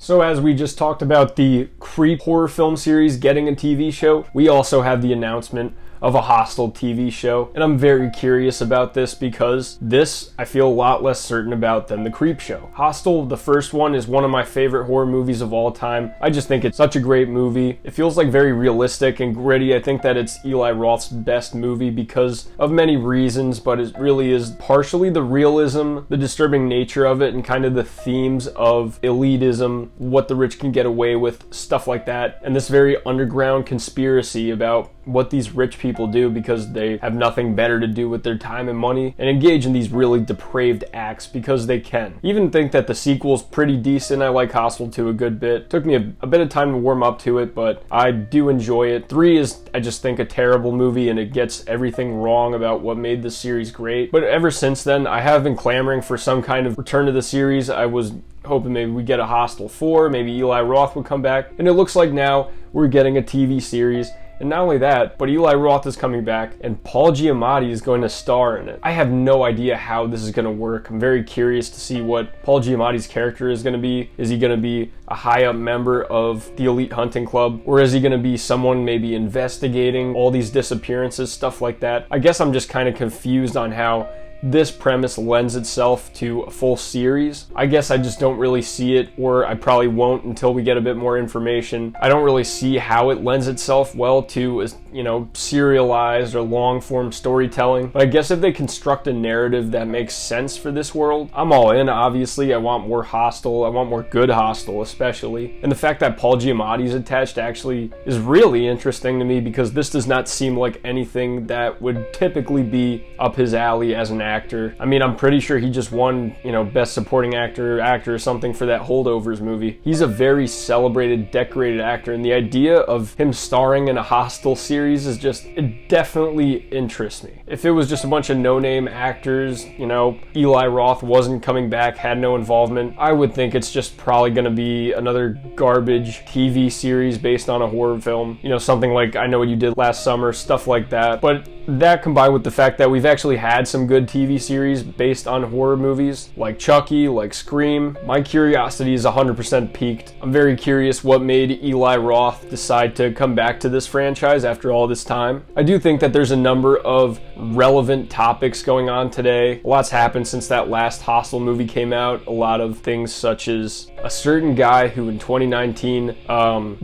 So as we just talked about the Creep horror film series getting a TV show, we also have the announcement of a Hostel TV show, and I'm very curious about this because this I feel a lot less certain about than the Creep show. Hostel, the first one, is one of my favorite horror movies of all time. I just think it's such a great movie. It feels like very realistic and gritty. I think that it's Eli Roth's best movie because of many reasons, but it really is partially the realism, the disturbing nature of it, and kind of the themes of elitism, what the rich can get away with, stuff like that, and this very underground conspiracy about what these rich people do because they have nothing better to do with their time and money and engage in these really depraved acts because they can. Even think that the sequel's pretty decent. I like Hostel 2 a good bit. Took me a bit of time to warm up to it, but I do enjoy it. 3 is, I just think, a terrible movie, and it gets everything wrong about what made the series great. But ever since then, I have been clamoring for some kind of return to the series. I was hoping maybe we get a Hostel 4, maybe Eli Roth would come back, and it looks like now we're getting a TV series. And not only that, but Eli Roth is coming back and Paul Giamatti is going to star in it. I have no idea how this is going to work. I'm very curious to see what Paul Giamatti's character is going to be. Is he going to be a high-up member of the elite hunting club? Or is he going to be someone maybe investigating all these disappearances, stuff like that? I guess I'm just kind of confused on how this premise lends itself to a full series. I guess I just don't really see it, or I probably won't until we get a bit more information. I don't really see how it lends itself well to, serialized or long-form storytelling. But I guess if they construct a narrative that makes sense for this world, I'm all in, obviously. I want more Hostel. I want more good Hostel, especially. And the fact that Paul Giamatti's attached actually is really interesting to me because this does not seem like anything that would typically be up his alley as an actor. I mean, I'm pretty sure he just won, Best Supporting Actor or something for that Holdovers movie. He's a very celebrated, decorated actor, and the idea of him starring in a Hostel series is just, it definitely interests me. If it was just a bunch of no-name actors, Eli Roth wasn't coming back, had no involvement, I would think it's just probably gonna be another garbage TV series based on a horror film. Something like I Know What You Did Last Summer, stuff like that. But that combined with the fact that we've actually had some good TV series based on horror movies, like Chucky, like Scream, my curiosity is 100% piqued. I'm very curious what made Eli Roth decide to come back to this franchise after all this time. I do think that there's a number of relevant topics going on today. A lot's happened since that last Hostel movie came out. A lot of things such as a certain guy who in 2019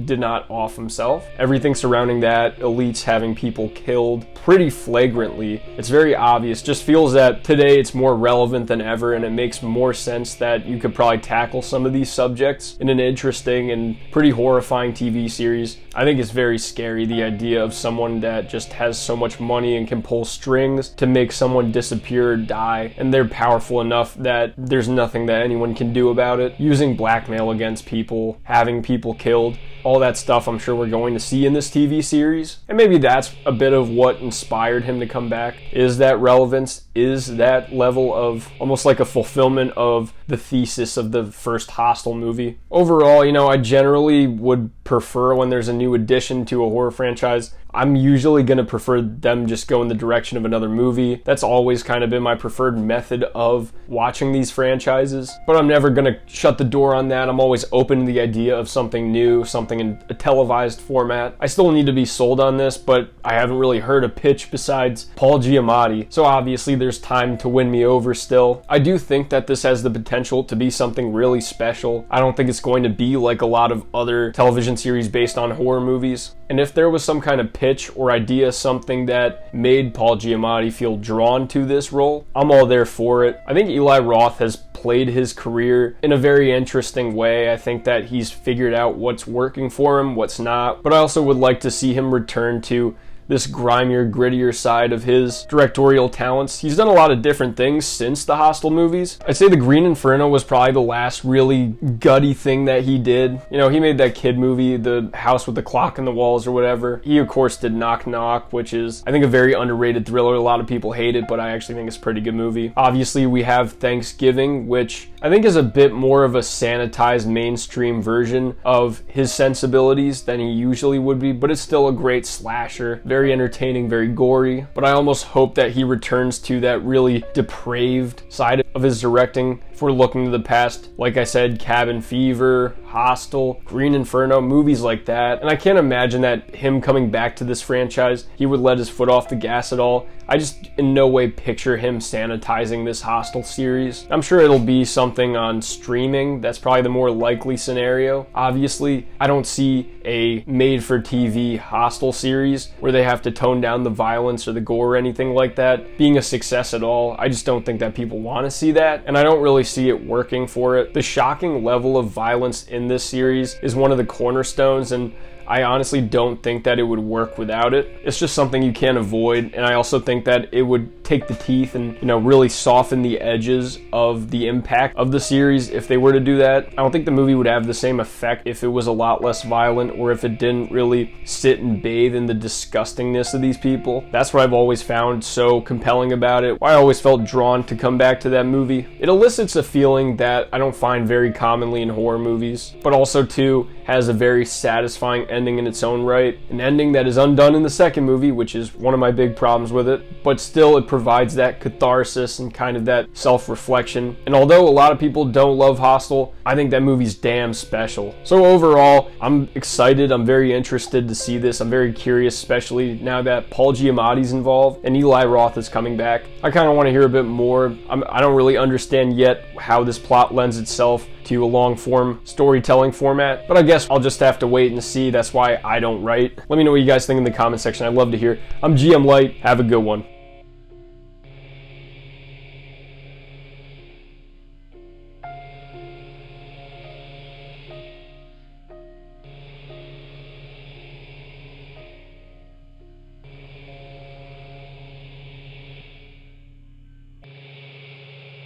did not off himself. Everything surrounding that, elites having people killed pretty flagrantly. It's very obvious. Just feels that today it's more relevant than ever, and it makes more sense that you could probably tackle some of these subjects in an interesting and pretty horrifying TV series. I think it's very scary, the idea of someone that just has so much money and can pull strings to make someone disappear or die, and they're powerful enough that there's nothing that anyone can do about it. Using blackmail against people, having people killed, all that stuff I'm sure we're going to see in this TV series. And maybe that's a bit of what inspired him to come back. Is that relevance? Is that level of almost like a fulfillment of the thesis of the first Hostel movie? Overall, I generally would prefer when there's a new addition to a horror franchise. I'm usually going to prefer them just go in the direction of another movie. That's always kind of been my preferred method of watching these franchises. But I'm never going to shut the door on that. I'm always open to the idea of something new, something in a televised format. I still need to be sold on this, but I haven't really heard a pitch besides Paul Giamatti. So obviously there's time to win me over still. I do think that this has the potential to be something really special. I don't think it's going to be like a lot of other television series based on horror movies. And if there was some kind of pitch or idea, something that made Paul Giamatti feel drawn to this role, I'm all there for it. I think Eli Roth has played his career in a very interesting way. I think that he's figured out what's working for him, what's not. But I also would like to see him return to this grimier, grittier side of his directorial talents. He's done a lot of different things since the Hostel movies. I'd say The Green Inferno was probably the last really gutty thing that he did. He made that kid movie, The House with the Clock in the Walls or whatever. He, of course, did Knock Knock, which is, I think, a very underrated thriller. A lot of people hate it, but I actually think it's a pretty good movie. Obviously, we have Thanksgiving, which I think is a bit more of a sanitized mainstream version of his sensibilities than he usually would be, but it's still a great slasher. Very entertaining, very gory, but I almost hope that he returns to that really depraved side of his directing. If we're looking to the past, like I said, Cabin Fever, Hostel, Green Inferno, movies like that. And I can't imagine that him coming back to this franchise, he would let his foot off the gas at all. I just in no way picture him sanitizing this Hostel series. I'm sure it'll be something on streaming. That's probably the more likely scenario. Obviously, I don't see a made-for-TV Hostel series where they have to tone down the violence or the gore or anything like that being a success at all. I just don't think that people want to see that, and I don't really see it working for it. The shocking level of violence in this series is one of the cornerstones, and I honestly don't think that it would work without it. It's just something you can't avoid, and I also think that it would take the teeth and, really soften the edges of the impact of the series if they were to do that. I don't think the movie would have the same effect if it was a lot less violent, or if it didn't really sit and bathe in the disgustingness of these people. That's what I've always found so compelling about it, why I always felt drawn to come back to that movie. It elicits a feeling that I don't find very commonly in horror movies, but also too has a very satisfying ending in its own right. An ending that is undone in the second movie, which is one of my big problems with it, but still it provides that catharsis and kind of that self-reflection. And although a lot of people don't love Hostel, I think that movie's damn special. So overall, I'm excited, I'm very interested to see this. I'm very curious, especially now that Paul Giamatti's involved and Eli Roth is coming back. I kind of want to hear a bit more. I don't really understand yet how this plot lends itself to a long-form storytelling format, but I guess I'll just have to wait and see. That's why I don't write. Let me know what you guys think in the comment section. I'd love to hear. I'm GM Light. Have a good one.